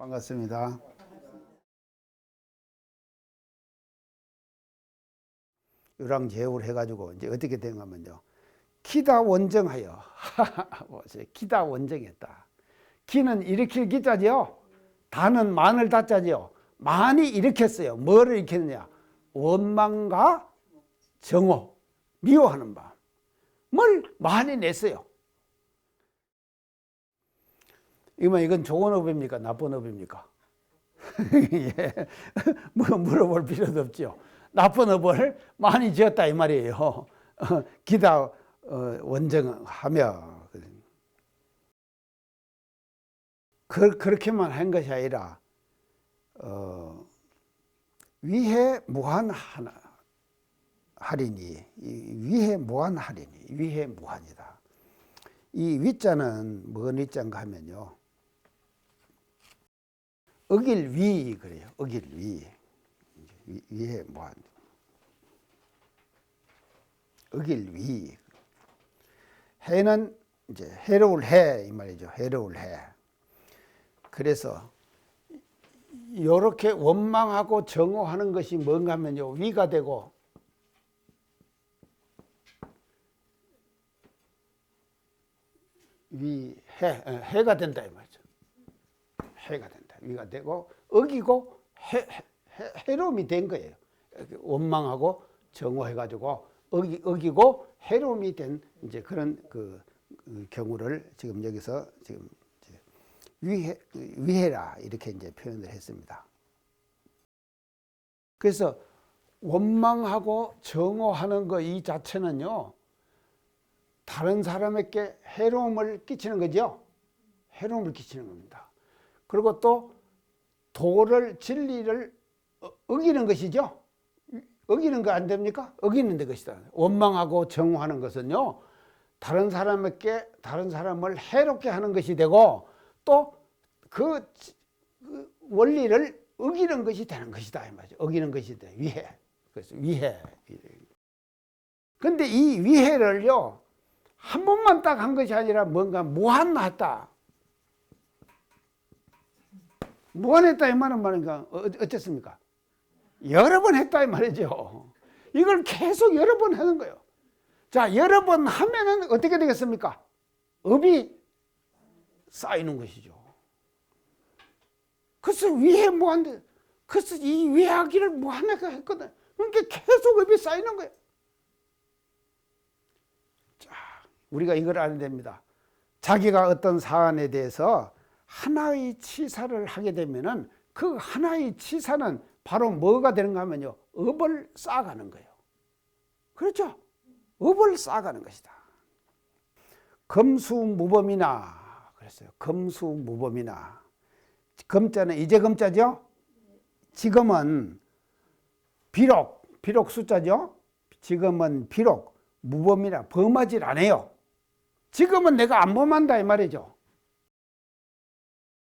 반갑습니다. 유랑제후를 해가지고 이제 어떻게 된가면요. 기다 원정하여. 기다 원정했다. 기는 일으킬 기자지요. 다는 만을 다자지요. 만이 일으켰어요. 뭐를 일으켰느냐? 원망과 정오, 미워하는 마음을 많이 냈어요. 이건 좋은 업입니까? 나쁜 업입니까? 예. 물어볼 필요도 없죠. 나쁜 업을 많이 지었다 이 말이에요. 기다 원정하며. 그렇게만 한 것이 아니라 위해 무한 할인이, 위해 무한 할인이, 위해 무한이다. 이 위자는 뭔 위자인가 하면요, 어길 위 그래요. 어길 위. 위해 무한. 어길 위. 해는 이제 해로울 해 이 말이죠. 해로울 해. 그래서 이렇게 원망하고 정오하는 것이 뭔가 하면요, 위가 되고 해가 된다 이 말이죠. 해가 된다. 위가 되고 어기고 해로움이 된 거예요. 원망하고 정오해가지고 어기고 해로움이 된 이제 그런 그 경우를 지금 여기서 지금 위해라 이렇게 이제 표현을 했습니다. 그래서 원망하고 정오하는 거 이 자체는요, 다른 사람에게 해로움을 끼치는 거죠. 해로움을 끼치는 겁니다. 그리고 또 도를, 진리를 어기는 것이죠. 어기는 거 안 됩니까? 어기는 데 것이다. 원망하고 정오하는 것은요, 다른 사람에게, 다른 사람을 해롭게 하는 것이 되고, 또 그 원리를 어기는 것이 되는 것이다 이 말이죠. 어기는 것이 돼. 위해. 그래서 위해. 근데 이 위해를요, 한 번만 딱 한 것이 아니라 뭔가 무한하다. 무한했다 이 말은 말인가 어쨌습니까? 여러 번 했다 이 말이죠. 이걸 계속 여러 번 하는 거예요. 자, 여러 번 하면은 어떻게 되겠습니까? 업이 쌓이는 것이죠. 그래서 위해 무한대. 그래서 이 위하기를 무한하게 했거든. 그러니까 계속 업이 쌓이는 거예요. 자, 우리가 이걸 알아야 됩니다. 자기가 어떤 사안에 대해서 하나의 치사를 하게 되면은 그 하나의 치사는 바로 뭐가 되는가 하면요, 업을 쌓아가는 거예요. 그렇죠? 업을 쌓아가는 것이다. 검수무범이나 그랬어요. 검수무범이나. 검자는 이제 검자죠? 지금은 비록 숫자죠? 지금은 비록 무범이라 범하질 않아요. 지금은 내가 안 범한다 이 말이죠.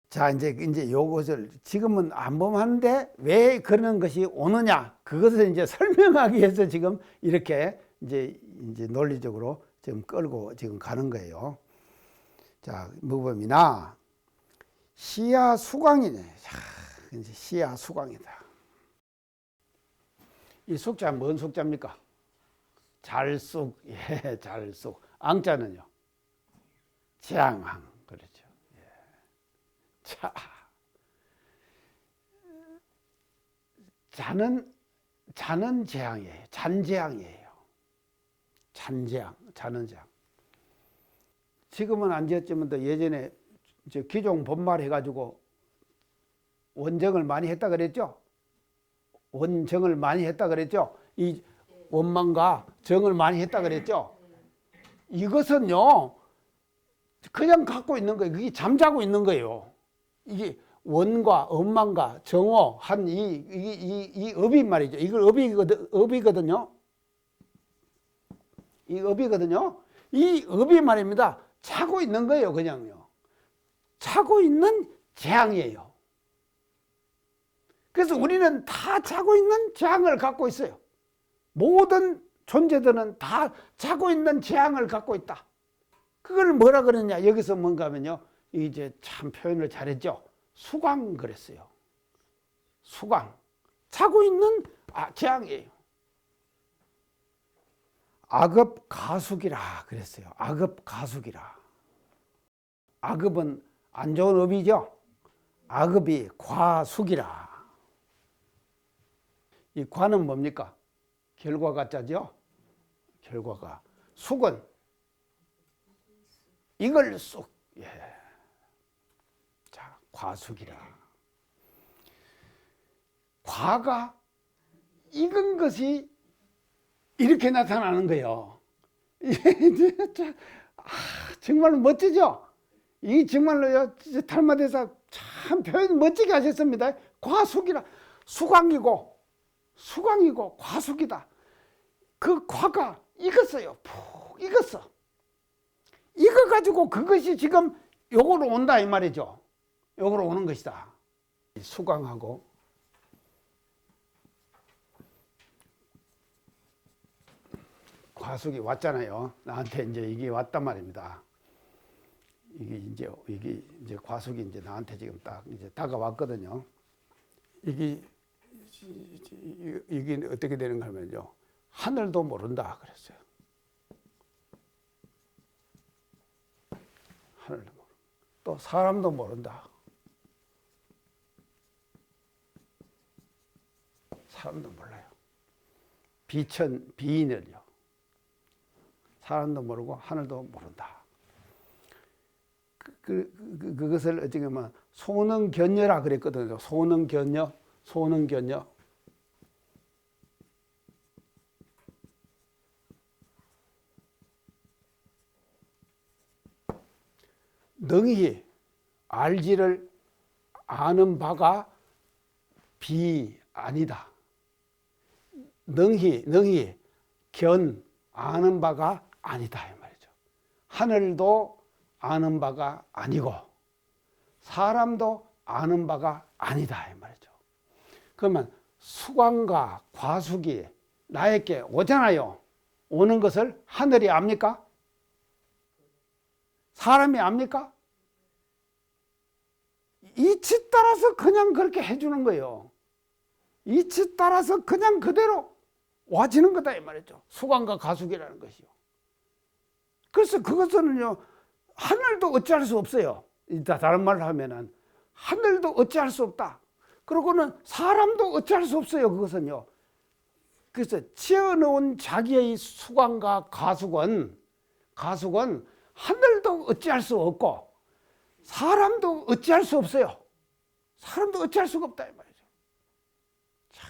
자, 이제 요것을 지금은 안 범하는데 왜 그런 것이 오느냐? 그것을 이제 설명하기 위해서 지금 이렇게 이제 논리적으로 지금 끌고 지금 가는 거예요. 자, 무범이나 시야 수광이네. 이제 시야 수광이다. 이 숙자 뭔 숙자입니까? 잘숙. 예, 잘숙. 앙자는요, 재앙항. 그렇죠. 예. 자, 자는 재앙이에요. 잔재앙이에요. 잔재앙, 자는 재앙. 지금은 안 지었지만 또 예전에 기종 본말 해가지고 원정을 많이 했다 그랬죠. 원정을 많이 했다 그랬죠. 이 원망과 정을 많이 했다 그랬죠. 이것은요, 그냥 갖고 있는 거예요. 그게 잠자고 있는 거예요. 이게 원과 원망과 정오 한 이 업이 말이죠. 이걸 업이거든요. 이 업이거든요. 이 업이 말입니다. 차고 있는 거예요, 그냥요. 차고 있는 재앙이에요. 그래서 우리는 다 차고 있는 재앙을 갖고 있어요. 모든 존재들은 다 차고 있는 재앙을 갖고 있다. 그걸 뭐라 그러냐? 여기서 뭔가 하면요, 이제 참 표현을 잘했죠. 수광 그랬어요. 수광. 자고 있는 재앙이에요. 악업가숙이라 그랬어요. 악업가숙이라. 악업은 안 좋은 업이죠. 악업이 과숙이라. 이 과는 뭡니까? 결과가 짜죠. 결과가. 숙은 이걸 쑥. 예. 자, 과숙이라. 과가 익은 것이 이렇게 나타나는 거예요. 정말 멋지죠? 이 정말로요, 탈마대사 참 표현 멋지게 하셨습니다. 과숙이라. 수광이고 과숙이다. 그 과가 익었어요. 푹 익었어. 익어가지고 그것이 지금 요거로 온다 이 말이죠. 요거로 오는 것이다. 수광하고 과숙이 왔잖아요. 나한테 이제 이게 왔단 말입니다. 이게 이제 과숙이 이제 나한테 지금 딱 이제 다가왔거든요. 이게 어떻게 되는가 하면요. 하늘도 모른다 그랬어요. 하늘도 모른다. 또 사람도 모른다. 사람도 몰라요. 비인을요. 사람도 모르고 하늘도 모른다. 그것을 어떻게 보면 소능견녀라 그랬거든요. 소능견녀. 능히 알지를 아는 바가 비 아니다. 능히 아는 바가 아니다 이 말이죠. 하늘도 아는 바가 아니고 사람도 아는 바가 아니다 이 말이죠. 그러면 수광과 과숙이 나에게 오잖아요. 오는 것을 하늘이 압니까? 사람이 압니까? 이치 따라서 그냥 그렇게 해주는 거예요. 이치 따라서 그냥 그대로 와지는 거다 이 말이죠. 수광과 과숙이라는 것이요. 그래서 그것은요, 하늘도 어찌할 수 없어요. 다른 말로 하면은 하늘도 어찌할 수 없다. 그러고는 사람도 어찌할 수 없어요. 그것은요. 그래서 지어놓은 자기의 수광과 과숙은 하늘도 어찌할 수 없고 사람도 어찌할 수 없어요. 사람도 어찌할 수가 없다 이 말이죠. 자,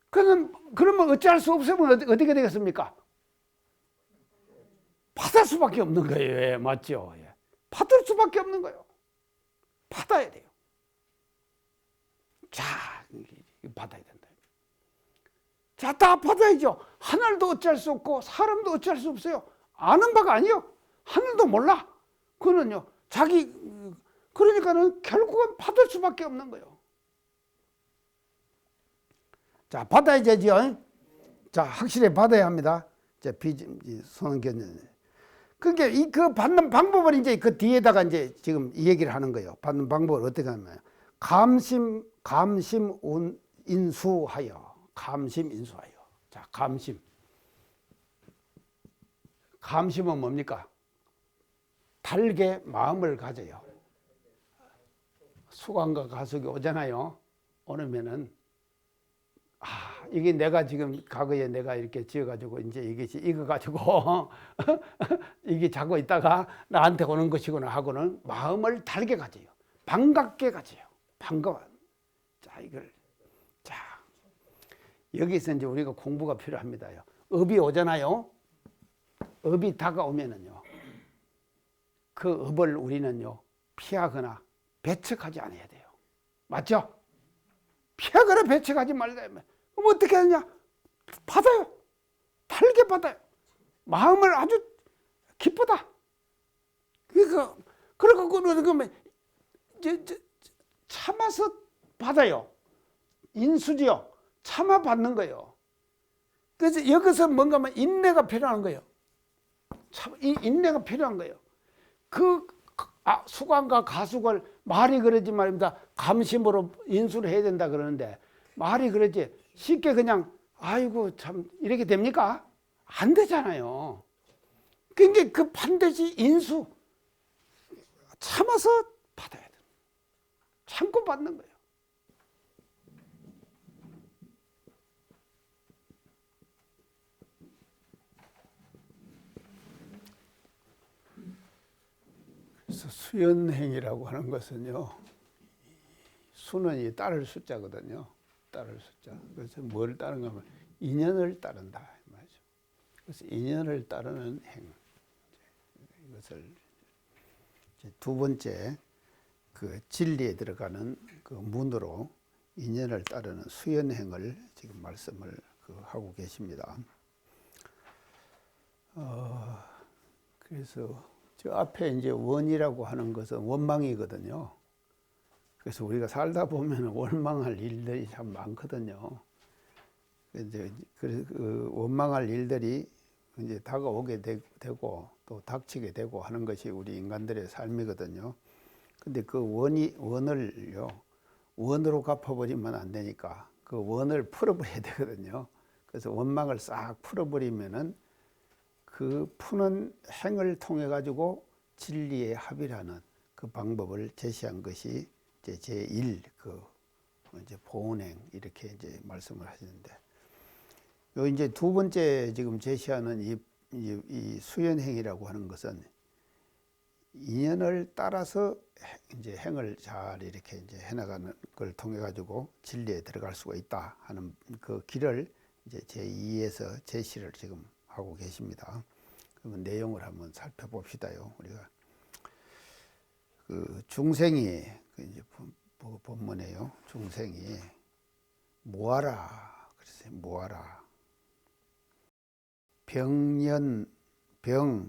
그러면 어찌할 수 없으면 어떻게 되겠습니까? 받을 수밖에 없는 거예요. 예, 맞죠? 예. 받을 수밖에 없는 거예요. 받아야 돼요. 자, 받아야 된다. 자, 다 받아야죠. 하늘도 어찌할 수 없고 사람도 어찌할 수 없어요. 아는 바가 아니요. 하늘도 몰라. 그거는요, 그러니까는 결국은 받을 수밖에 없는 거예요. 자, 받아야 되죠. 자, 확실히 받아야 합니다. 자, 소능견녀. 그러니까 그 받는 방법을 이제 그 뒤에다가 이제 지금 이 얘기를 하는 거예요. 받는 방법을 어떻게 하냐면 인수하여. 자, 감심은 뭡니까? 달게 마음을 가져요. 수광과 과숙이 오잖아요. 오면은 이게 내가 지금 과거에 내가 이렇게 지어가지고 이제 이게 익어가지고 이게 자고 있다가 나한테 오는 것이구나 하고는 마음을 달게 가져요. 반갑게 가져요. 반가워. 자, 여기서 이제 우리가 공부가 필요합니다요. 업이 오잖아요. 업이 다가오면은요. 그 업을 우리는요, 피하거나 배척하지 않아야 돼요. 맞죠? 피하거나 배척하지 말자. 그럼 어떻게 하느냐? 받아요. 달게 받아요. 마음을 아주 기쁘다. 그러면 참아서 받아요. 인수지요. 참아 받는 거예요. 그래서 여기서 뭔가 하면 인내가 필요한 거예요. 인내가 필요한 거예요. 수광과 과숙을 말이 그러지 말입니다. 감심으로 인수를 해야 된다 그러는데 말이 그러지 쉽게 그냥 아이고 참 이렇게 됩니까? 안 되잖아요. 그러니까 그 반드시 인수 참아서 받아야 돼. 참고 받는 거예요. 그래서 수연행이라고 하는 것은요, 수는 이 따를 숫자거든요. 따를 숫자. 그래서 뭘 따르는가 하면 인연을 따른다 말이죠. 그래서 인연을 따르는 행. 이것을 이제 두 번째 그 진리에 들어가는 그 문으로 인연을 따르는 수연행을 지금 말씀을 하고 계십니다. 그래서 저 앞에 이제 원이라고 하는 것은 원망이거든요. 그래서 우리가 살다 보면 원망할 일들이 참 많거든요. 이제 그 원망할 일들이 이제 다가오게 되고 또 닥치게 되고 하는 것이 우리 인간들의 삶이거든요. 근데 그 원을요, 원으로 갚아버리면 안 되니까 그 원을 풀어버려야 되거든요. 그래서 원망을 싹 풀어버리면은 그 푸는 행을 통해 가지고 진리의 합이라는 그 방법을 제시한 것이 이제 제1 이제 보온행 이렇게 이제 말씀을 하시는데, 요 이제 두 번째 지금 제시하는 이 수연행이라고 하는 것은 인연을 따라서 이제 행을 잘 이렇게 이제 해나가는 걸 통해 가지고 진리에 들어갈 수가 있다 하는 그 길을 이제 제2에서 제시를 지금 하고 계십니다. 그러면 내용을 한번 살펴봅시다요. 우리가 그 중생이 이제 본문에요. 중생이 모아라. 그래서 모아라. 병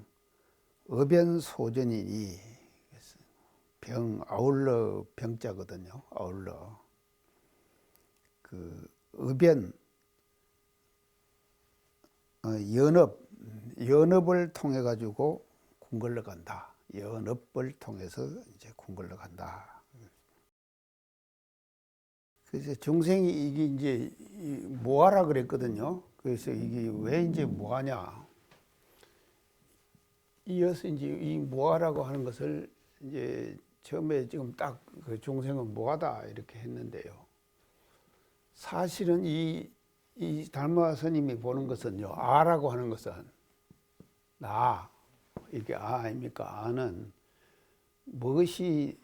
어변소전이니, 병 아울러 병자거든요. 아울러 그 어변 연업을 통해 가지고 궁궐로 간다. 연업을 통해서 이제 궁궐로 간다. 그래서 중생이 이게 이제 뭐하라 그랬거든요. 그래서 이게 왜 이제 뭐하냐? 이어서 이제 이 뭐하라고 하는 것을 이제 처음에 지금 딱 그 중생은 뭐하다 이렇게 했는데요. 사실은 이 달마 스님이 보는 것은요, 아라고 하는 것은 나, 이게 아 아닙니까? 아는 무엇이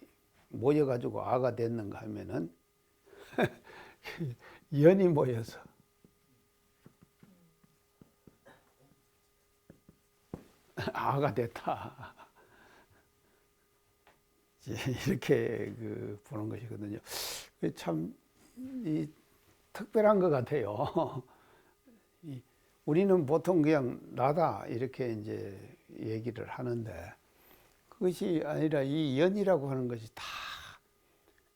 모여가지고 아가 됐는가 하면은 연이 모여서 아가 됐다. 이렇게 보는 것이거든요. 참 특별한 것 같아요. 우리는 보통 그냥 나다 이렇게 이제 얘기를 하는데 그것이 아니라 이 연이라고 하는 것이 다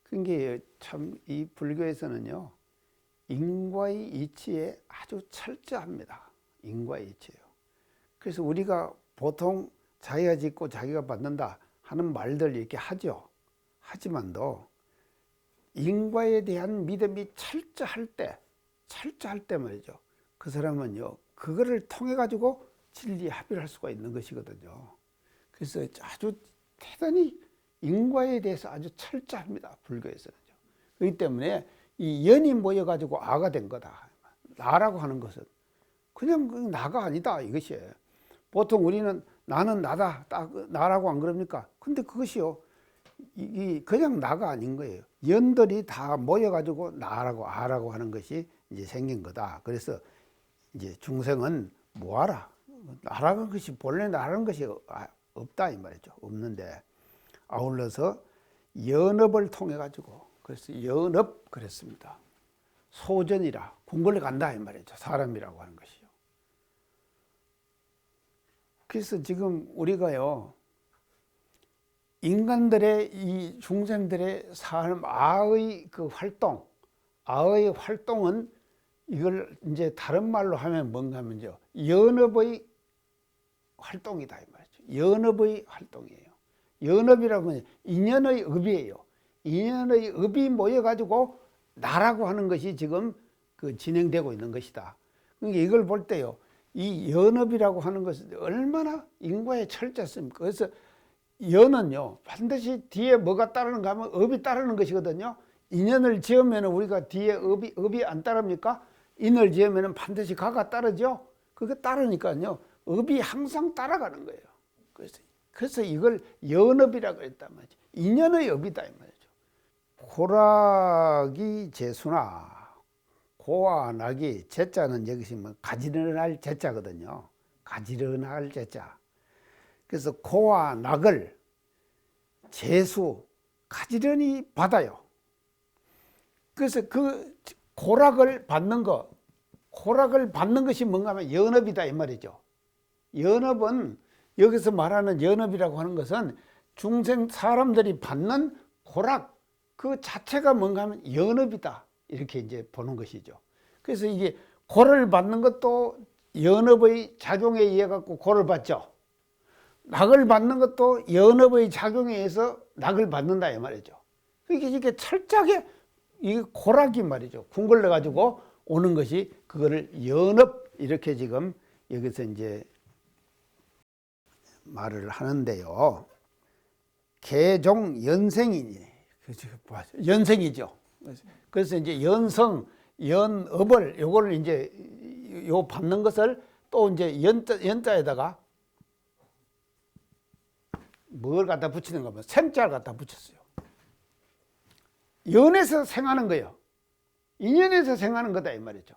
그게 참 이 불교에서는요, 인과의 이치에 아주 철저합니다. 인과의 이치예요. 그래서 우리가 보통 자기가 짓고 자기가 받는다 하는 말들 이렇게 하죠. 하지만도 인과에 대한 믿음이 철저할 때 말이죠. 그 사람은요, 그거를 통해 가지고 진리에 합의를 할 수가 있는 것이거든요. 그래서 아주 대단히 인과에 대해서 아주 철저합니다. 불교에서는요. 그렇기 때문에 이 연이 모여 가지고 아가 된 거다. 나라고 하는 것은 그냥 나가 아니다 이것이에요. 보통 우리는 나는 나다, 딱 나라고 안 그럽니까? 근데 그것이요, 그냥 나가 아닌 거예요. 연들이 다 모여가지고 나라고 아라고 하는 것이 이제 생긴 거다. 그래서 이제 중생은 뭐하라? 나라는 것이 본래 나라는 것이 없다 이 말이죠. 없는데 아울러서 연업을 통해 가지고, 그래서 연업 그랬습니다. 소전이라 궁궐에 간다 이 말이죠. 사람이라고 하는 것이요. 그래서 지금 우리가요, 인간들의 이 중생들의 삶, 아의 그 활동, 아의 활동은 이걸 이제 다른 말로 하면 뭔가 하면요, 연업의 활동이다 이 말이죠. 연업의 활동이에요. 연업이라고 하면 인연의 업이에요. 인연의 업이 모여가지고 나라고 하는 것이 지금 그 진행되고 있는 것이다. 그러니까 이걸 볼 때요, 이 연업이라고 하는 것은 얼마나 인과에 철저했습니까? 그래서 연은요, 반드시 뒤에 뭐가 따르는가 하면 업이 따르는 것이거든요. 인연을 지으면 우리가 뒤에 업이 안 따릅니까? 인을 지으면 반드시 가가 따르죠. 그게 따르니까요, 업이 항상 따라가는 거예요. 그래서 이걸 연업이라고 했단 말이죠. 인연의 업이다 이 말이죠. 고락이 재수나 고와 낙이, 제자는 여기서 뭐 가지런할 제자거든요. 가지런할 제자. 그래서 고와 낙을 재수 가지런히 받아요. 그래서 그 고락을 받는 것이 뭔가 하면 연업이다 이 말이죠. 연업은 여기서 말하는 연업이라고 하는 것은 중생 사람들이 받는 고락 그 자체가 뭔가 하면 연업이다 이렇게 이제 보는 것이죠. 그래서 이게 고를 받는 것도 연업의 작용에 의해 갖고 고를 받죠. 낙을 받는 것도 연업의 작용에 의해서 낙을 받는다 이 말이죠. 그러니까 이게 철저하게 이 고락이 말이죠. 궁궐내 가지고 오는 것이 그거를 연업 이렇게 지금 여기서 이제 말을 하는데요. 개종 연생이니 연생이죠. 그래서 이제 연성, 연업을 요거를 이제 요 받는 것을 또 이제 연자에다가 뭘 갖다 붙이는가 하면 생자를 갖다 붙였어요. 연에서 생하는 거예요. 인연에서 생하는 거다 이 말이죠.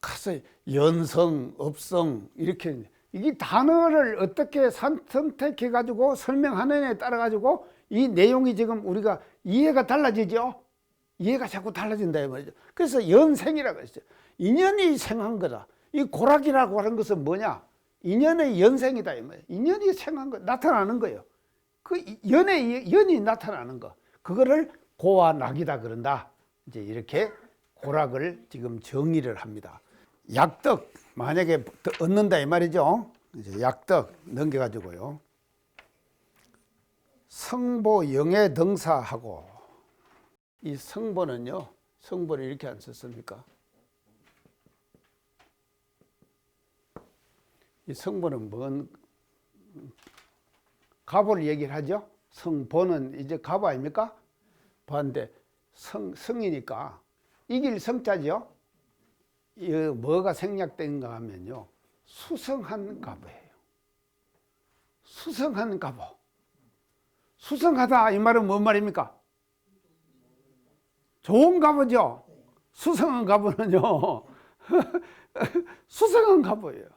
가서 연성, 업성 이렇게 이 단어를 어떻게 선택해 가지고 설명하느냐에 따라 가지고 이 내용이 지금 우리가 이해가 달라지죠. 이해가 자꾸 달라진다 이 말이죠. 그래서 연생이라고 했어요. 인연이 생한 거다. 이 고락이라고 하는 것은 뭐냐? 인연의 연생이다 이 말이에요. 인연이 생한 거 나타나는 거예요. 그 연이 나타나는 거. 그거를 고와 낙이다 그런다. 이제 이렇게 고락을 지금 정의를 합니다. 약덕 만약에 얻는다 이 말이죠. 이제 약덕 넘겨가지고요. 성보 영예 등사하고 이 성보는요. 성보를 이렇게 안 썼습니까? 이 성보는 뭔 가보를 얘기를 하죠. 성보는 이제 가보 아닙니까? 봤는데 성이니까 이길 성자죠. 이 뭐가 생략된가 하면요. 수성한 가보예요. 수성한 가보. 수성하다 이 말은 뭔 말입니까? 좋은 가보죠. 수성한 가보는요. 수성한 가보예요.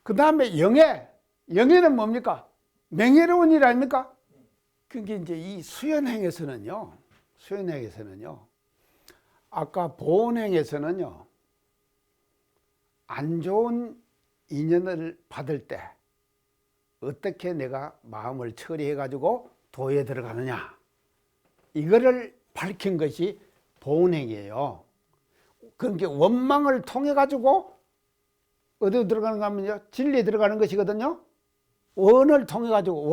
그 다음에 영예. 영예는 뭡니까? 명예로운 일 아닙니까? 그게 이제 이 수연행에서는요. 아까 보온행에서는요. 안 좋은 인연을 받을 때 어떻게 내가 마음을 처리해 가지고 도에 들어가느냐 이거를 밝힌 것이 보온행이에요. 그러니까 원망을 통해 가지고 어디로 들어가는가 하면요. 진리에 들어가는 것이거든요. 원을 통해 가지고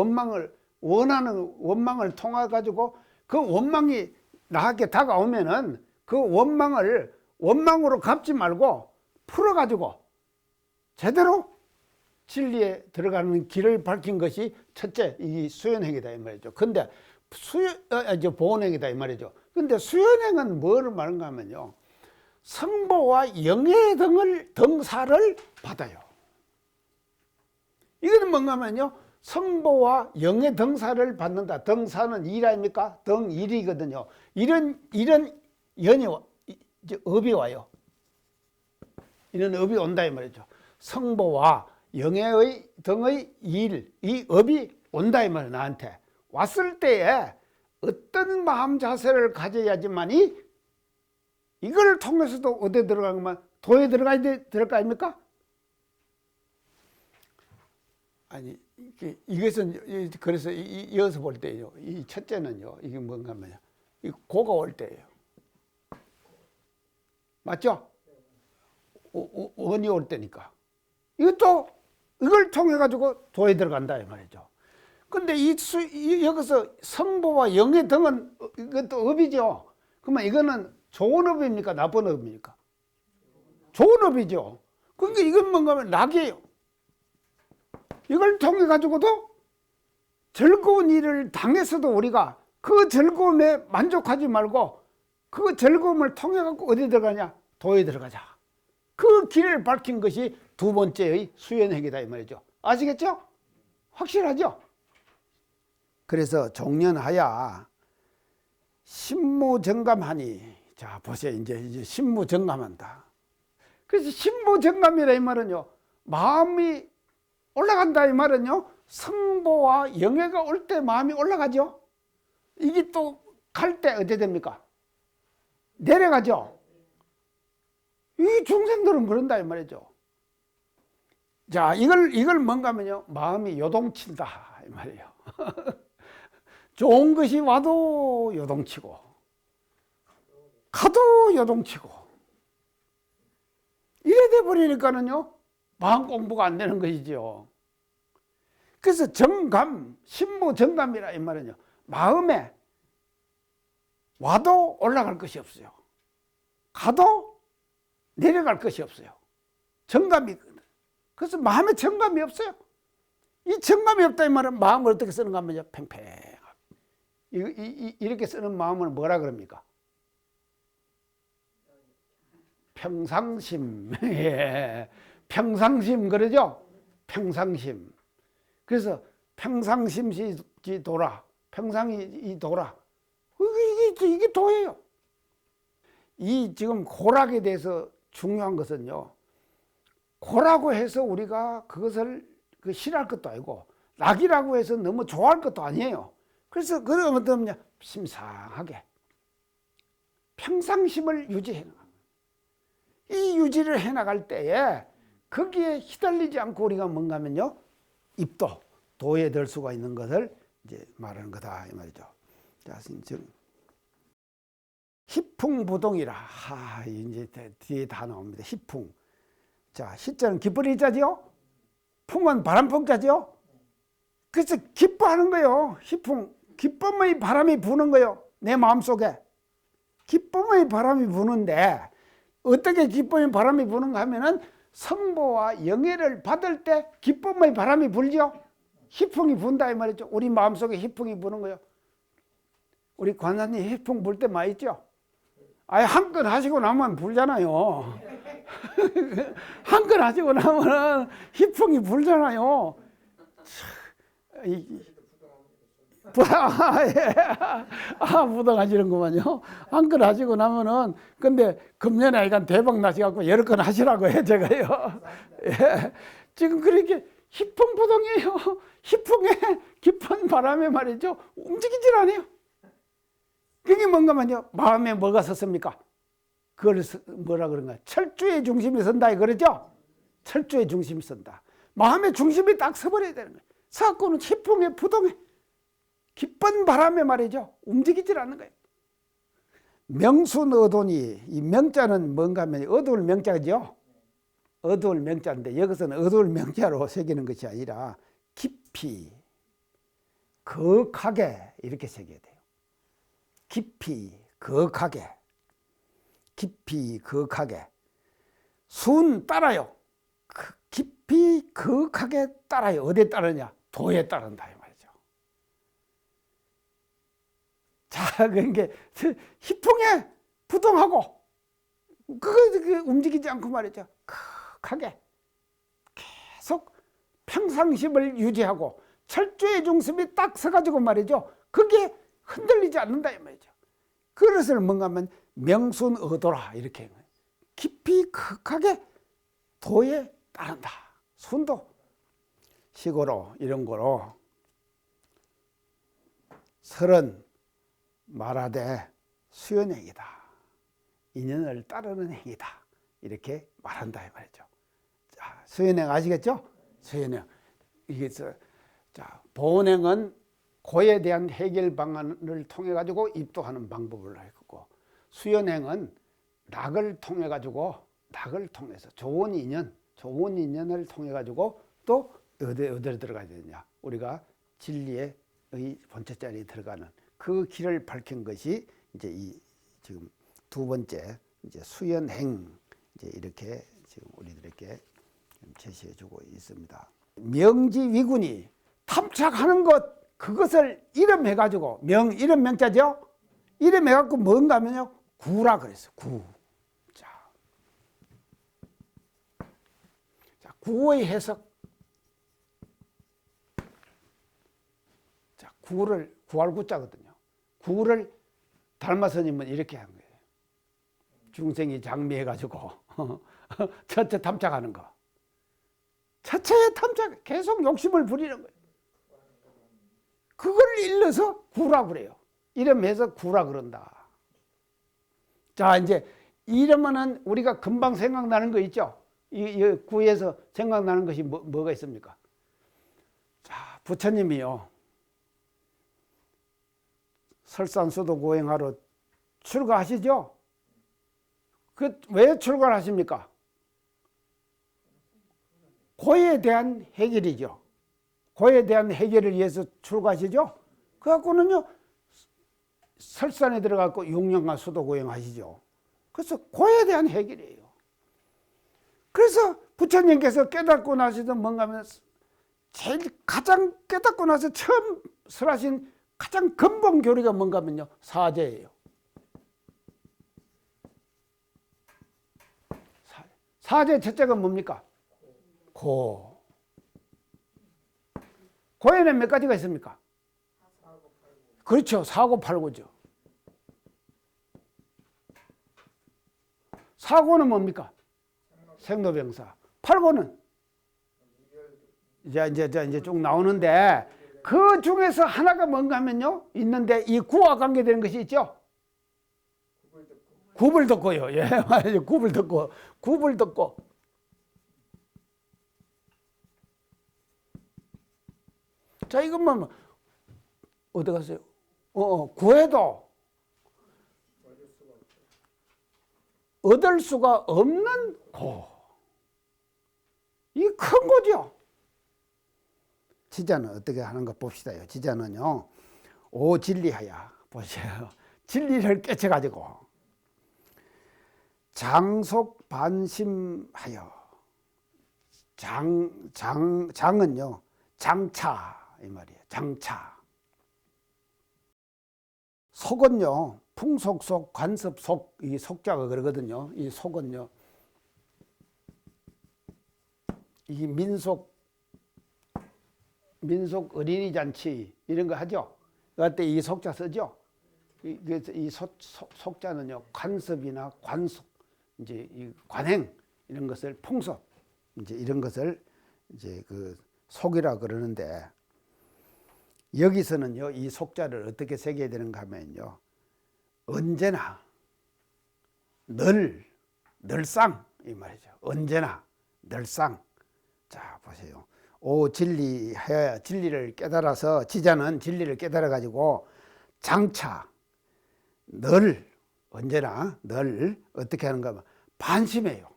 원하는 원망을 통해 가지고 그 원망이 나에게 다가오면은 그 원망을 원망으로 갚지 말고 풀어 가지고 제대로 진리에 들어가는 길을 밝힌 것이 첫째 이 수연행이다 이 말이죠. 근데 보온행이다 이 말이죠. 근데 수연행은 뭐를 말하는가 하면요. 성보와 영예 등사를 받아요. 이거는 뭔가 하면요. 성보와 영예 등사를 받는다. 등사는 일 아닙니까? 등일이거든요. 이런 연이 이제 업이 와요. 이런 업이 온다 이 말이죠. 성보와 영예의 등의 일, 이 업이 온다 이 말이에요. 나한테 왔을 때에 어떤 마음 자세를 가져야지만이 이걸 통해서도 어디에 들어가면 도에 들어가야 될 거 아닙니까? 아니 이것은 그래서 이어서 볼 때요. 이 첫째는요. 이게 뭔가 하면요. 이 고가 올 때예요. 맞죠? 원이 올 때니까. 이것도 이걸 통해 가지고 도에 들어간다 이 말이죠. 근데 여기서 성보와 영의 등은 이것도 업이죠. 그러면 이거는 좋은 업입니까? 나쁜 업입니까? 좋은 업이죠. 그러니까 이건 뭔가 하면 낙이에요. 이걸 통해 가지고도 즐거운 일을 당해서도 우리가 그 즐거움에 만족하지 말고 그 즐거움을 통해 갖고 어디 들어가냐? 도에 들어가자. 그 길을 밝힌 것이 두 번째의 수연행이다 이 말이죠. 아시겠죠? 확실하죠? 그래서 종련하야 신무정감하니. 자 보세요. 이제 신무정감한다. 그래서 신무정감이라 이 말은요, 마음이 올라간다 이 말은요, 성보와 영예가 올 때 마음이 올라가죠. 이게 또 갈 때 어떻게 됩니까? 내려가죠. 이 중생들은 그런다 이 말이죠. 자, 이걸 뭔가 하면요, 마음이 요동친다 이 말이에요. 좋은 것이 와도 요동치고 가도 요동치고 이래 돼 버리니까는요, 마음 공부가 안 되는 것이죠. 그래서 정감, 신무정감이라 이 말은요, 마음에 와도 올라갈 것이 없어요. 가도 내려갈 것이 없어요. 정감이. 그래서 마음에 정감이 없어요. 이 정감이 없다 이 말은 마음을 어떻게 쓰는가 하면요, 팽팽. 이렇게 쓰는 마음을 뭐라 그럽니까? 평상심. 예. 평상심 그러죠? 평상심. 그래서 평상심시 도라. 평상이 도라. 이게 도예요. 이 지금 고락에 대해서 중요한 것은요, 고라고 해서 우리가 그것을 싫어할 것도 아니고 낙이라고 해서 너무 좋아할 것도 아니에요. 그래서 그러면 어떠냐? 심상하게 평상심을 유지해 나가. 이 유지를 해 나갈 때에 거기에 휘달리지 않고 우리가 뭔가 하면요, 입도 도에 들 수가 있는 것을 이제 말하는 거다 이 말이죠. 자, 지금 희풍부동이라. 이제 뒤에 다 나옵니다. 희풍. 자, 희자는 기쁠 희자지요. 풍은 바람풍자지요. 그래서 기뻐하는 거예요. 희풍. 기쁨의 바람이 부는 거예요. 내 마음속에. 기쁨의 바람이 부는데 어떻게 기쁨의 바람이 부는가 하면은 성보와 영예를 받을 때 기쁨의 바람이 불죠. 희풍이 분다 이 말이죠. 우리 마음속에 희풍이 부는 거예요. 우리 관사님 희풍 불 때 많이 있죠. 아예 한건 하시고 나면 불잖아요. 한건 하시고 나면 희풍이 불잖아요. 부당하시는구만요. 한 건 하시고 나면은, 근데 금년에 이건 대박 나시갖고 여러 건 하시라고 해, 제가요. 예. 지금 그렇게 희풍부동이에요. 희풍에 깊은 바람에 말이죠, 움직이질 않아요. 그게 뭔가면요, 마음에 뭐가 섰습니까? 그걸 뭐라 그런가? 철주의 중심이 선다, 그러죠? 철주의 중심이 선다. 마음의 중심이 딱 서버려야 되는 거예요. 서갖고는 희풍에 부동해. 기쁜 바람에 말이죠, 움직이질 않는 거예요. 명순어돈이, 이 명자는 뭔가 하면 어두울 명자죠. 어두울 명자인데 여기서는 어두울 명자로 새기는 것이 아니라 깊이 거하게 이렇게 새겨야 돼요. 깊이 거하게. 깊이 거하게. 순 따라요. 깊이 거하게 따라요. 어디에 따르냐? 도에 따른다 이 말이죠. 자, 그러니까 희풍에 부동하고 그거 움직이지 않고 말이죠, 크게 계속 평상심을 유지하고 철저의 중심이 딱 서가지고 말이죠, 그게 흔들리지 않는다 이 말이죠. 그것을 뭔가 하면 명순어도라 이렇게 깊이 크게 도에 따른다. 순도 식으로 이런 거로 설은 말하되 수연행이다. 인연을 따르는 행위다. 이렇게 말한다 이 말이죠. 자, 수연행 아시겠죠? 수연행. 이게 자, 보온행은 고에 대한 해결 방안을 통해 가지고 입도하는 방법을 했고, 수연행은 낙을 통해 가지고 낙을 통해서 좋은 인연을 통해 가지고 또 어디로 들어가야 되느냐? 우리가 진리의 본체 자리에 들어가는 그 길을 밝힌 것이 이제 이 지금 두 번째 이제 수연행 이제 이렇게 지금 우리들에게 제시해주고 있습니다. 명지위군이 탐착하는 것 그것을 이름해가지고 이름 명자죠. 이름해갖고 뭔가 하면요 구라 그랬어. 구. 자, 구의 해석. 자, 구를 구할 구자거든요. 구를 달마스님은 이렇게 한 거예요. 중생이 장미해가지고 첫째 탐착하는 거. 첫째 탐착 계속 욕심을 부리는 거예요. 그걸 일러서 구라 그래요. 이름해서 구라 그런다. 자, 이제 이러면은 우리가 금방 생각나는 거 있죠? 이 구에서 생각나는 것이 뭐가 있습니까? 자, 부처님이요. 설산수도 고행하러 출가하시죠? 왜 출가를 하십니까? 고에 대한 해결이죠. 고에 대한 해결을 위해서 출가하시죠? 그래갖고는요, 설산에 들어가고 6년간 수도 고행하시죠. 그래서 고에 대한 해결이에요. 그래서 부처님께서 깨닫고 나서도 뭔가 하면 제일 가장 깨닫고 나서 처음 설하신 가장 근본 교리가 뭔가 하면요, 사제예요. 사제 첫째가 뭡니까? 고. 고에는 몇 가지가 있습니까? 그렇죠. 사고 팔고죠. 사고는 뭡니까? 생로병사. 팔고는 이제 쭉 나오는데 그 중에서 하나가 뭔가 하면요 있는데 이 구와 관계되는 것이 있죠. 굽을 덮고요. 예, 맞아요. 굽을 덮고. 자, 이것만 어디 갔어요? 구해도 얻을 수가 없는 고. 이 큰 거죠. 지자는 어떻게 하는가 봅시다요. 지자는요, 오진리하여 보세요. 진리를 깨쳐가지고 장속 반심하여. 장은요 장차 이 말이에요. 장차. 속은요 풍속속 관습속 이 속자가 그러거든요. 이 속은요 이 민속 어린이 잔치 이런 거 하죠. 그때 이 속자 쓰죠. 이 속자는요 관습이나 관속 이제 이 관행 이런 것을 풍속 이제 이런 것을 이제 그 속이라 그러는데 여기서는요 이 속자를 어떻게 새겨야 되는가 하면요 언제나 늘상 이 말이죠. 언제나 늘상. 자 보세요. 오 진리하여 진리를 깨달아서 지자는 진리를 깨달아 가지고 장차 언제나 어떻게 하는가 하면 반심해요.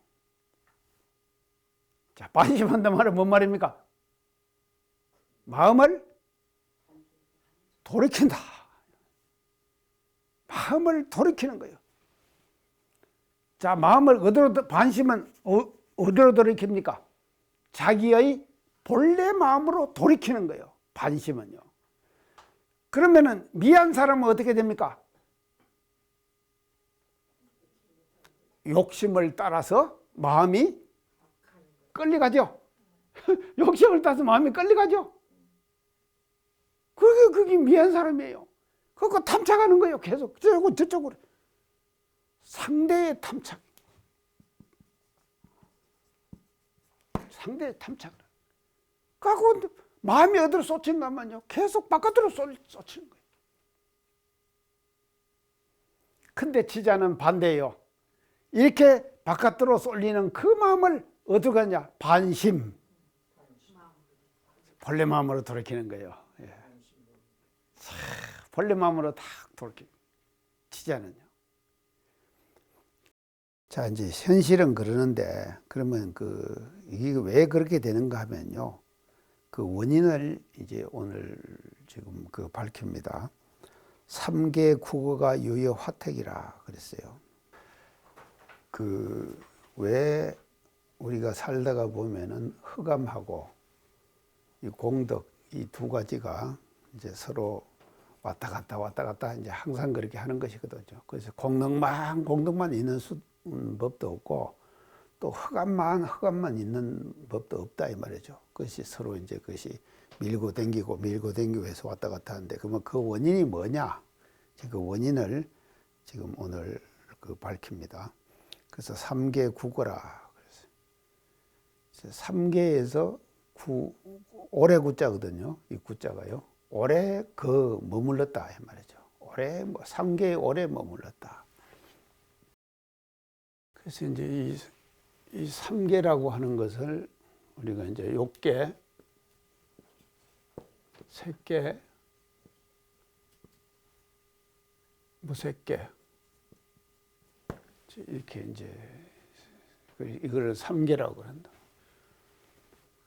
자, 반심한단 말은 뭔 말입니까? 마음을 돌이킨다. 마음을 돌이키는 거예요. 자, 마음을 반심은 어디로 돌이킵니까? 자기의 본래 마음으로 돌이키는 거예요. 반심은요. 그러면은 미한 사람은 어떻게 됩니까? 욕심을 따라서 마음이 끌려가죠. 욕심을 따라서 마음이 끌려가죠. 그게 미한 사람이에요. 그거 탐착하는 거예요. 계속 저쪽으로. 상대의 탐착. 상대의 탐착을. 그리고 마음이 어디로 쏟친가 하면요. 계속 바깥으로 쏟치는 거예요. 근데 지자는 반대예요. 이렇게 바깥으로 쏠리는 그 마음을 어디로 가냐? 반심. 본래 마음으로 돌이키는 거예요. 예. 본래 마음으로 딱 돌이키는 지자는요. 자, 이제 현실은 그러는데 그러면 이게 왜 그렇게 되는가 하면요. 그 원인을 이제 오늘 지금 그 밝힙니다. 3계 국어가 유효 화택이라 그랬어요. 그 왜 우리가 살다가 보면은 흑암하고 이 공덕 이 두 가지가 이제 서로 왔다 갔다 이제 항상 그렇게 하는 것이거든요. 그래서 공덕만 있는 법도 없고 또 흑암만 있는 법도 없다 이 말이죠. 그것이 서로 이제 그것이 밀고 당기고 해서 왔다 갔다 하는데 그러면 그 원인이 뭐냐? 그 원인을 지금 오늘 그 밝힙니다. 그래서 3계 국어라. 그래서 3계에서 오래 구자거든요. 이 구자가요. 오래 머물렀다 이 말이죠. 오래 3계에 오래 머물렀다. 그래서 이제 이 3계라고 하는 것을 우리가 이제 욕계, 색계, 무색계 이렇게 이제 이걸 3계라고 한다.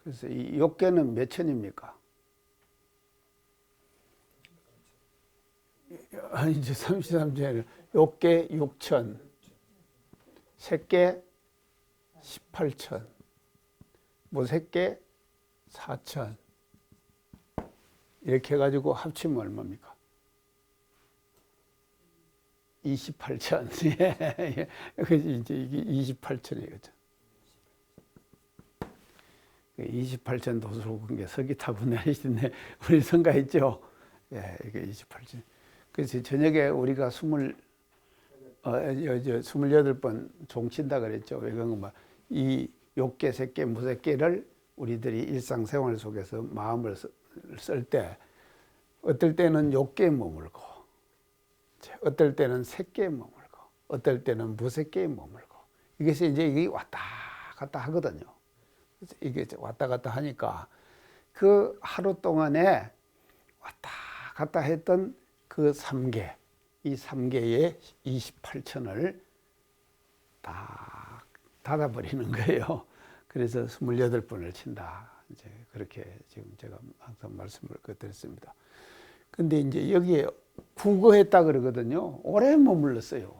그래서 이 욕계는 몇 천입니까? 이제 33천이 욕계 6천, 색계 18천, 무색계 4천 이렇게 해가지고 합치면 얼마입니까? 28천. 예. 그래서 이제 이게 28천이거든. 28천 도수로군계 서기타분해하시네. 우리 성가했죠? 예, 이게 28천. 그래서 저녁에 우리가 28번 종친다 그랬죠. 왜 그런가? 이 욕계, 색계, 무색계를 우리들이 일상생활 속에서 마음을 쓸 때 어떨 때는 욕계에 머물고 어떨 때는 색계에 머물고 어떨 때는 무색계에 머물고 이것이 이제 이게 왔다 갔다 하거든요. 그래서 이게 왔다 갔다 하니까 그 하루 동안에 왔다 갔다 했던 그 3계, 이 3계의 28천을 딱 닫아버리는 거예요. 그래서 28번을 친다. 이제 그렇게 지금 제가 항상 말씀을 드렸습니다. 근데 이제 여기에 국어했다 그러거든요. 오래 머물렀어요.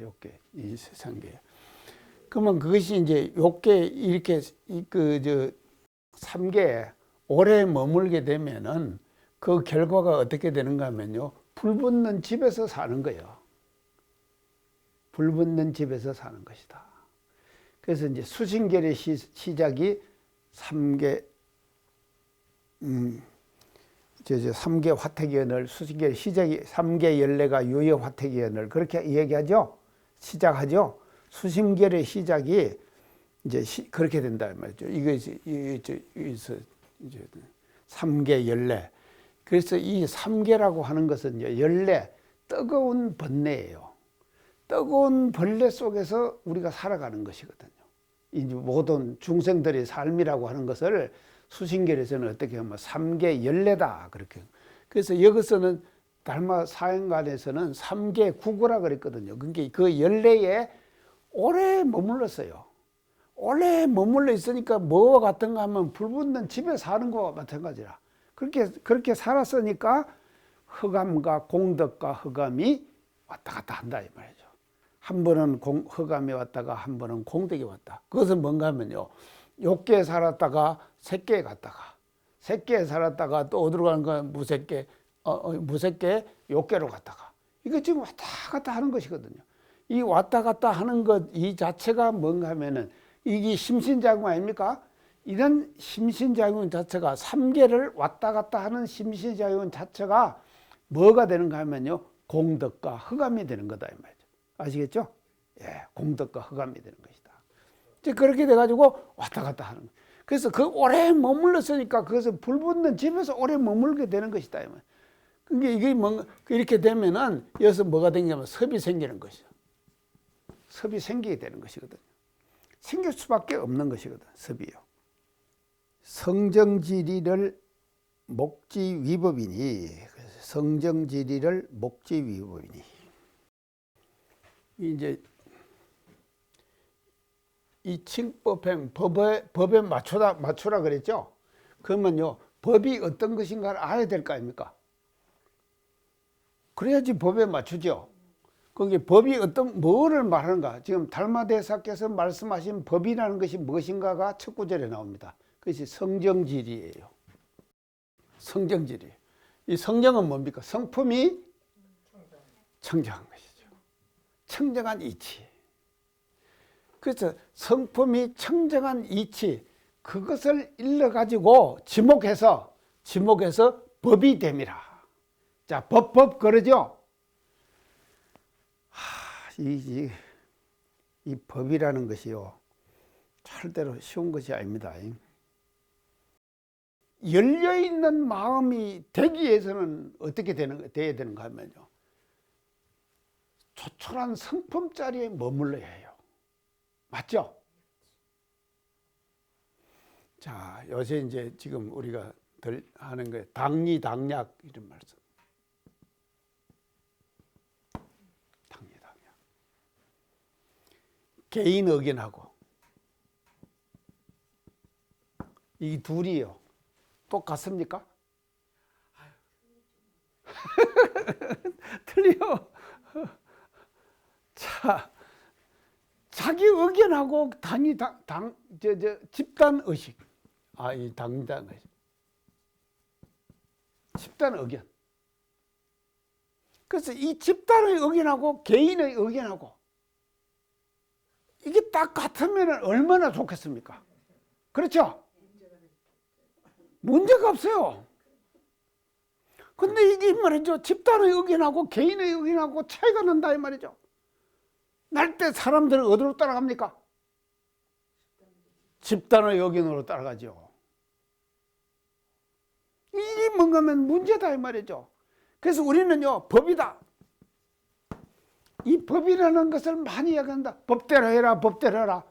욕계, 이 3계. 그러면 그것이 이제 욕계 이렇게 3계 오래 머물게 되면은 그 결과가 어떻게 되는가 하면요. 불 붙는 집에서 사는 거예요. 불 붙는 집에서 사는 것이다. 그래서 이제 수신결의 시작이 3계, 3계 화택연을 수신결의 시작이 3계 연례가 유효 화택연을 그렇게 얘기하죠. 시작하죠. 수신결의 시작이 이제 그렇게 된다 말이죠. 이것이 이제 3계 연례. 그래서 이 3계라고 하는 것은 연례, 뜨거운 번뇌예요. 뜨거운 번뇌 속에서 우리가 살아가는 것이거든요. 이 모든 중생들의 삶이라고 하는 것을 수신결에서는 어떻게 하면 3계 연례다 그렇게. 그래서 여기서는 달마 사행관에서는 3계 국어라 그랬거든요. 그러니까 그 연례에 오래 머물렀어요. 오래 머물러 있으니까 뭐와 같은가 하면 불 붙는 집에 사는 거와 마찬가지라. 그렇게 살았으니까 흑암과 공덕과 흑암이 왔다 갔다 한다 이 말이죠. 한 번은 흑암이 왔다가 한 번은 공덕이 왔다. 그것은 뭔가 하면요. 욕계에 살았다가 색계에 갔다가 색계에 살았다가 또 어디로 가는 거야? 무색계, 욕계로 갔다가 이거 지금 왔다 갔다 하는 것이거든요. 이 왔다 갔다 하는 것 이 자체가 뭔가 하면은 이게 심신작용 아닙니까? 이런 심신작용 자체가 3계를 왔다 갔다 하는 심신작용 자체가 뭐가 되는가 하면요. 공덕과 흑암이 되는 거다 이 말이죠. 아시겠죠? 예, 공덕과 흑암이 되는 것이다. 이제 그렇게 돼가지고 왔다 갔다 하는 거예요. 그래서 그 오래 머물렀으니까 그것은 불 붙는 집에서 오래 머물게 되는 것이다. 그러니까 이게 뭔가 이렇게 되면은 여기서 뭐가 되냐면 섭이 생기는 것이죠. 섭이 생기게 되는 것이거든요. 생길 수밖에 없는 것이거든. 섭이요. 성정지리를 목지위법이니 성정지리를 목지위법이니 이제 이 칭법행 법에 맞추라 그랬죠. 그러면요 법이 어떤 것인가를 알아야 될 거 아닙니까? 그래야지 법에 맞추죠. 거기 법이 뭐를 말하는가? 지금 달마대사께서 말씀하신 법이라는 것이 무엇인가가 첫 구절에 나옵니다. 그것이 성정지리예요. 성정지리. 이 성정은 뭡니까? 성품이 청정한 것이죠. 청정한 이치. 그래서 성품이 청정한 이치, 그것을 일러가지고 지목해서 법이 됨이라. 자, 법 그러죠? 이 법이라는 것이요, 절대로 쉬운 것이 아닙니다. 열려있는 마음이 되기 위해서는 어떻게 돼야 되는가 하면요, 조촐한 성품 자리에 머물러야 해요. 맞죠? 자, 요새 이제 지금 우리가 하는 거예요. 당리당략 이런 말씀. 당리당략. 개인 의견하고 이 둘이요, 똑같습니까? 틀려. 자, 자기 의견하고 집단 의식. 이 당단 의식. 집단 의견. 그래서 이 집단의 의견하고 개인의 의견하고 이게 딱 같으면 얼마나 좋겠습니까? 그렇죠? 문제가 없어요. 근데 이게 말이죠, 집단의 의견하고 개인의 의견하고 차이가 난다 이 말이죠. 날 때 사람들은 어디로 따라갑니까? 집단의 의견으로 따라가죠. 이게 뭔가 하면 문제다 이 말이죠. 그래서 우리는요, 법이다. 이 법이라는 것을 많이 이야기한다. 법대로 해라, 법대로 해라.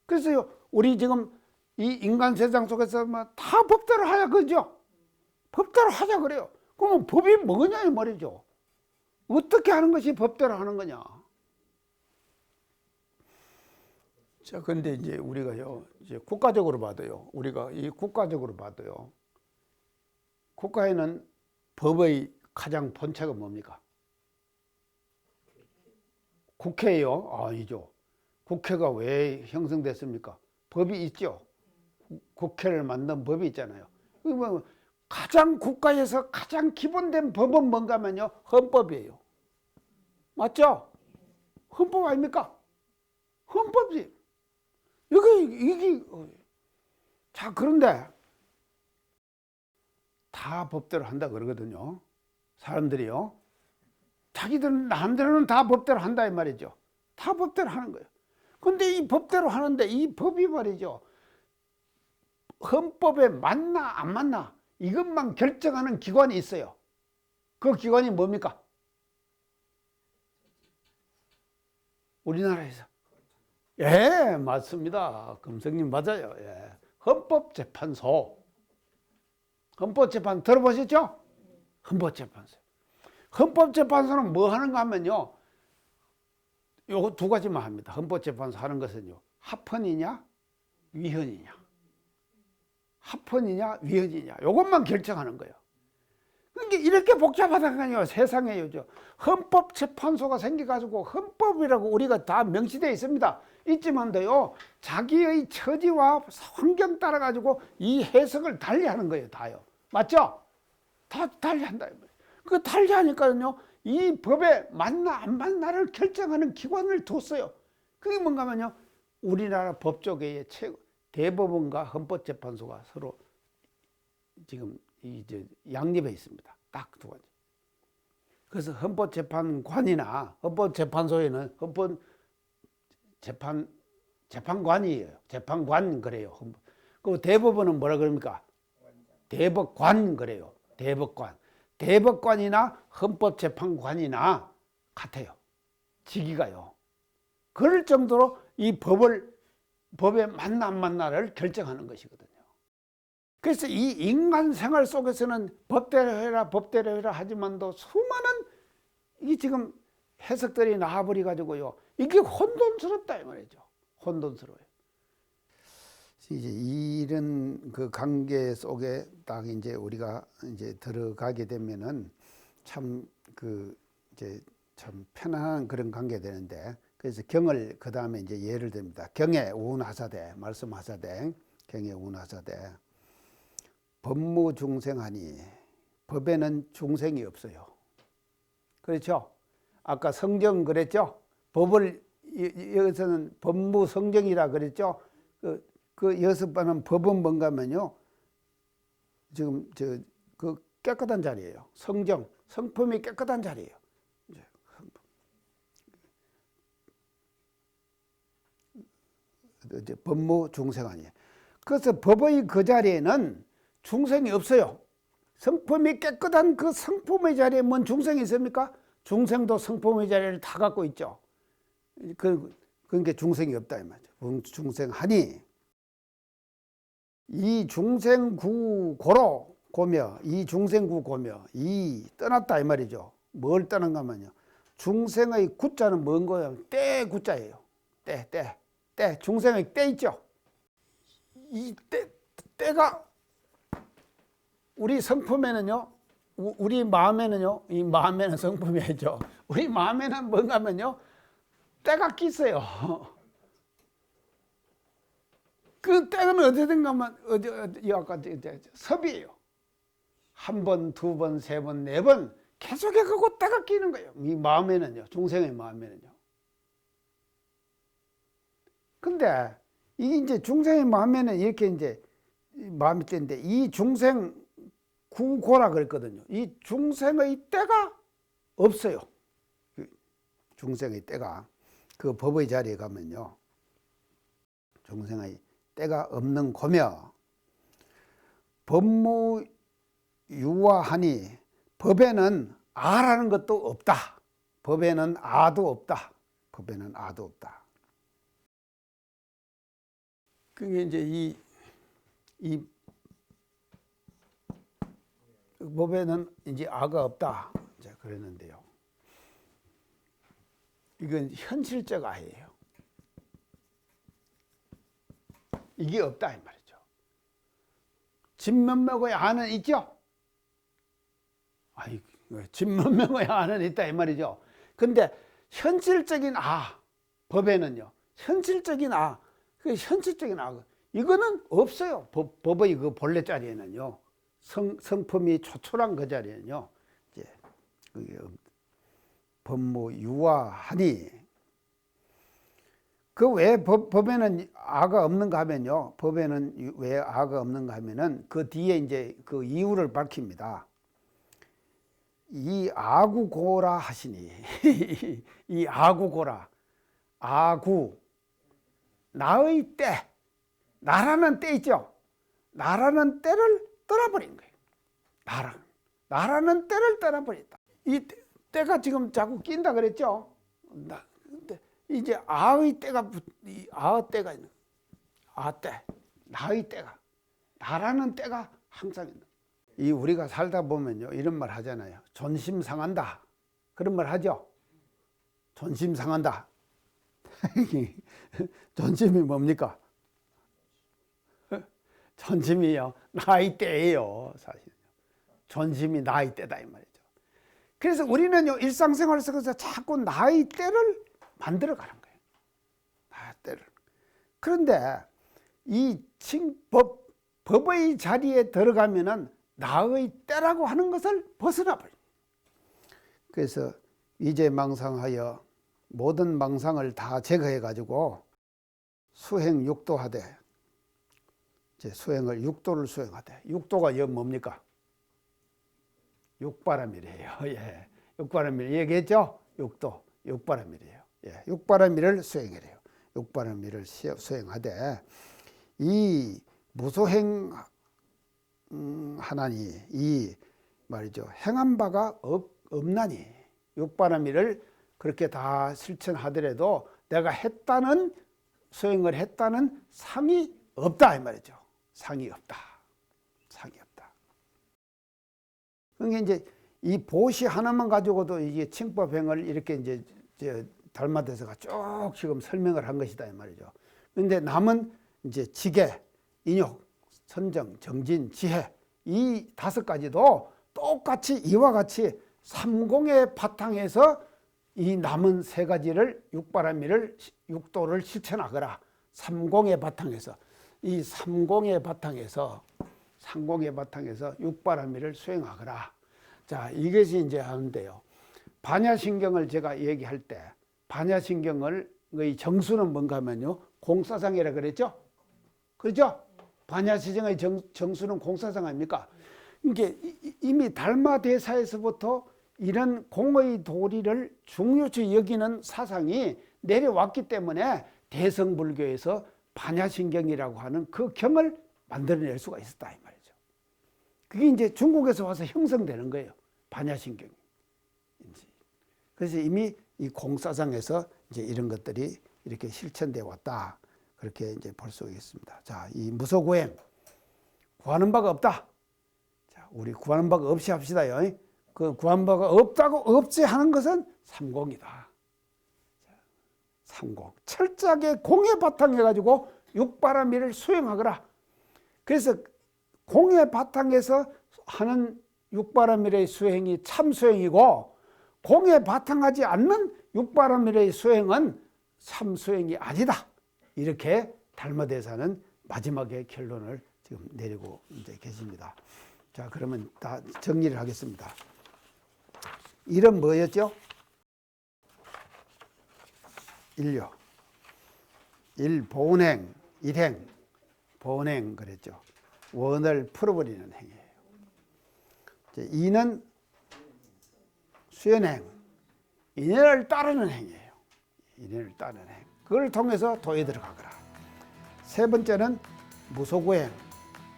그래서요, 우리 지금 이 인간 세상 속에서 다 법대로 하자 그죠? 법대로 하자 그래요. 그러면 법이 뭐냐 이 말이죠. 어떻게 하는 것이 법대로 하는 거냐. 자, 근데 이제 우리가요, 이제 국가적으로 봐도요, 국가에는 법의 가장 본체가 뭡니까? 국회예요? 아니죠. 국회가 왜 형성됐습니까? 법이 있죠. 국회를 만든 법이 있잖아요. 그러면 가장 국가에서 가장 기본된 법은 뭔가 하면요, 헌법이에요. 맞죠? 헌법 아닙니까? 헌법이. 이게. 자, 그런데 다 법대로 한다 그러거든요. 사람들이요. 자기들은 남들은 다 법대로 한다 이 말이죠. 다 법대로 하는 거예요. 근데 이 법대로 하는데 이 법이 말이죠, 헌법에 맞나 안 맞나 이것만 결정하는 기관이 있어요. 그 기관이 뭡니까? 우리나라에서. 예, 맞습니다. 금성님 맞아요. 예. 헌법재판소. 헌법재판 들어보셨죠? 헌법재판소. 헌법재판소는 뭐 하는가 하면요, 요거 두 가지만 합니다. 헌법재판소 하는 것은요, 합헌이냐 위헌이냐, 합헌이냐 위헌이냐, 요것만 결정하는 거예요. 그러니까 이렇게 복잡하다니까요. 세상에 요즘 헌법재판소가 생겨가지고 헌법이라고 우리가 다 명시되어 있습니다. 있지만도요, 자기의 처지와 환경 따라 가지고 이 해석을 달리하는 거예요. 다요. 맞죠? 다 달리한다. 그 달리하니까요, 이 법에 맞나 안 맞나를 결정하는 기관을 뒀어요. 그게 뭔가 하면요, 우리나라 법조계의 대법원과 헌법재판소가 서로 지금 이제 양립해 있습니다. 딱 두 가지. 그래서 헌법재판관이나 헌법재판소에는 재판관이에요. 재판관 그래요. 그 대법원은 뭐라 그럽니까? 대법관 그래요. 대법관. 대법관이나 헌법재판관이나 같아요. 직위가요. 그럴 정도로 이 법에 맞나 안 맞나를 결정하는 것이거든요. 그래서 이 인간 생활 속에서는 법대로 해라, 법대로 해라 하지만도 수많은 이 지금 해석들이 나와버려 가지고요, 이게 혼돈스럽다 이 말이죠. 혼돈스러워요. 이제 이런 그 관계 속에 딱 이제 우리가 이제 들어가게 되면은 참 그 이제 참 편안한 그런 관계 되는데, 그래서 경을 그 다음에 이제 예를 듭니다. 경에 우운하사대 말씀하사대 경에 우운하사대 법무중생하니 법에는 중생이 없어요. 그렇죠? 아까 성경 그랬죠? 법을 여기서는 법무성경이라 그랬죠? 그 여섯 번은 법은 뭔가 하면요, 지금 그 깨끗한 자리예요. 성경, 성품이 깨끗한 자리예요. 이제 법무 중생하니. 그래서 법의 그 자리에는 중생이 없어요. 성품이 깨끗한 그 성품의 자리에 뭔 중생이 있습니까? 중생도 성품의 자리를 다 갖고 있죠. 그러니까 중생이 없다 이 말이죠. 중생하니 이 중생구 고로 고며, 이 중생구 고며, 이 떠났다 이 말이죠. 뭘 떠난가 하면요, 중생의 구자는 뭔 거예요? 때 구자예요. 때. 중생의 때 있죠. 이 때가 우리 성품에는요, 우리 마음에는요, 이 마음에는 성품이죠. 우리 마음에는 뭔가 하면요, 때가 끼어요. 그 때는 어디든가 하면 아까 섭이에요. 한 번, 두 번, 세 번, 네 번 계속해 가고 때가 끼는 거예요. 이 마음에는요, 중생의 마음에는요. 근데 이 이제 중생의 마음에는 이렇게 이제 마음이 때인데, 이 중생 구고라 그랬거든요. 이 중생의 때가 없어요. 중생의 때가 그 법의 자리에 가면요, 중생의 때가 없는 고며 법무유화하니 법에는 아라는 것도 없다. 법에는 아도 없다. 법에는 아도 없다. 그게 이제 이 법에는 이제 아가 없다. 이제 그랬는데요. 이건 현실적 아예요. 이게 없다 이 말이죠. 진면목의 아는 있죠? 아이, 진면목의 아는 있다 이 말이죠. 근데 현실적인 아, 법에는요, 현실적인 아, 그 현실적인 아, 이거는 없어요. 법의 그 본래 자리에는요, 성품이 초촐한 그 자리에는요, 이제 그게 법무유화하니. 그 왜 법에는 아가 없는가 하면요, 법에는 왜 아가 없는가 하면은 그 뒤에 이제 그 이유를 밝힙니다. 이 아구고라 하시니. 이 아구고라, 아구, 나의 때, 나라는 때 있죠. 나라는 때를 떠나버린 거예요. 나라는 때를 떠나버렸다. 이 때가 지금 자꾸 낀다 그랬죠. 이제 아의 때가, 아의 때가 있는, 아 때, 나의 때가, 나라는 때가 항상 있는. 이 우리가 살다 보면요, 이런 말 하잖아요. 존심 상한다. 그런 말 하죠. 존심 상한다. 존심이 뭡니까? 존심이요, 나의 때예요, 사실. 존심이 나의 때다 이 말이죠. 그래서 우리는요, 일상생활 속에서 자꾸 나의 때를 만들어가는 거예요. 나의 때를. 그런데 이 법의 자리에 들어가면은 나의 때라고 하는 것을 벗어나 버려요. 그래서 이제 망상하여 모든 망상을 다 제거해 가지고 수행 육도하되, 이제 수행을 육도를 수행하되, 육도가 여 뭡니까? 육바라밀이에요. 예, 육바라밀 얘기했죠? 육도, 육바라밀이에요. 예, 육바라밀을 수행해요. 육바라밀을 수행하되 이 무소행 하나니, 이 말이죠, 행한 바가 없나니. 육바라밀을 그렇게 다 실천하더라도 내가 했다는, 수행을 했다는 상이 없다 이 말이죠. 상이 없다. 상이 없다. 그러니까 이제 이 보시 하나만 가지고도 이게 칭법행을 이렇게 이제 달마대서가 쭉 지금 설명을 한 것이다 이 말이죠. 그런데 남은 이제 지계, 인욕, 선정, 정진, 지혜 이 5가지도 똑같이 이와 같이 삼공의 바탕에서 이 남은 3가지를 육바라밀을 육도를 실천하거라. 삼공의 바탕에서 이 삼공의 바탕에서 육바라밀을 수행하거라. 자, 이것이 이제 하는데요. 반야신경을 제가 얘기할 때 반야신경의 정수는 뭔가 하면요. 공사상이라 그랬죠? 그렇죠? 반야신경의 정수는 공사상 아닙니까? 이게 이미 달마대사에서부터 이런 공의 도리를 중요시 여기는 사상이 내려왔기 때문에 대성불교에서 반야신경이라고 하는 그 경을 만들어낼 수가 있었다 이 말이죠. 그게 이제 중국에서 와서 형성되는 거예요. 반야신경이. 그래서 이미 이 공사상에서 이제 이런 것들이 이렇게 실천되어 왔다. 그렇게 이제 볼 수 있습니다. 자, 이 무소구행 구하는 바가 없다. 자, 우리 구하는 바가 없이 합시다요. 그 구하는 바가 없다고 없지 하는 것은 삼공이다. 삼공. 철저하게 공에 바탕해 가지고 육바라밀을 수행하거라. 그래서 공에 바탕에서 하는 육바라밀의 수행이 참수행이고 공에 바탕하지 않는 육바라밀의 수행은 참수행이 아니다. 이렇게 달마대사는 마지막에 결론을 지금 내리고 이제 계십니다. 자, 그러면 다 정리를 하겠습니다. 일은 뭐였죠? 일요. 보은행, 일행. 보은행 그랬죠. 원을 풀어버리는 행위예요. 이는 수연행. 인연을 따르는 행위예요. 인연을 따르는 행. 그걸 통해서 도에 들어가거라. 3번째는 무소구행.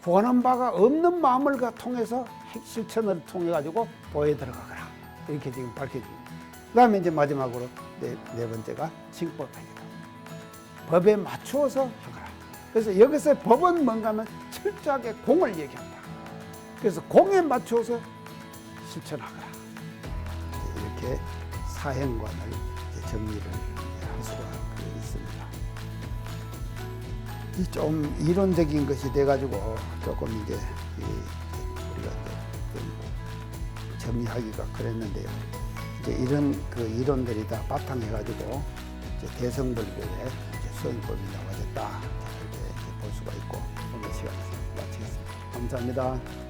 구하는 바가 없는 마음을 통해서 실천을 통해 가지고 도에 들어가거라. 이렇게 지금 밝혀집니다. 그 다음에 이제 마지막으로 네 번째가 징법행위다. 법에 맞추어서 하거라. 그래서 여기서 법은 뭔가 하면 철저하게 공을 얘기한다. 그래서 공에 맞추어서 실천하거라. 이렇게 사행관을 정리를 할 수가 있습니다. 이 좀 이론적인 것이 돼가지고 조금 이제 우리가 좀 정리하기가 그랬는데요. 이제 이런 그 이론들이 다 바탕해가지고 이제 대성불교의 수행법이 나와졌다. 이렇게 볼 수가 있고 오늘 시간에서 마치겠습니다. 감사합니다.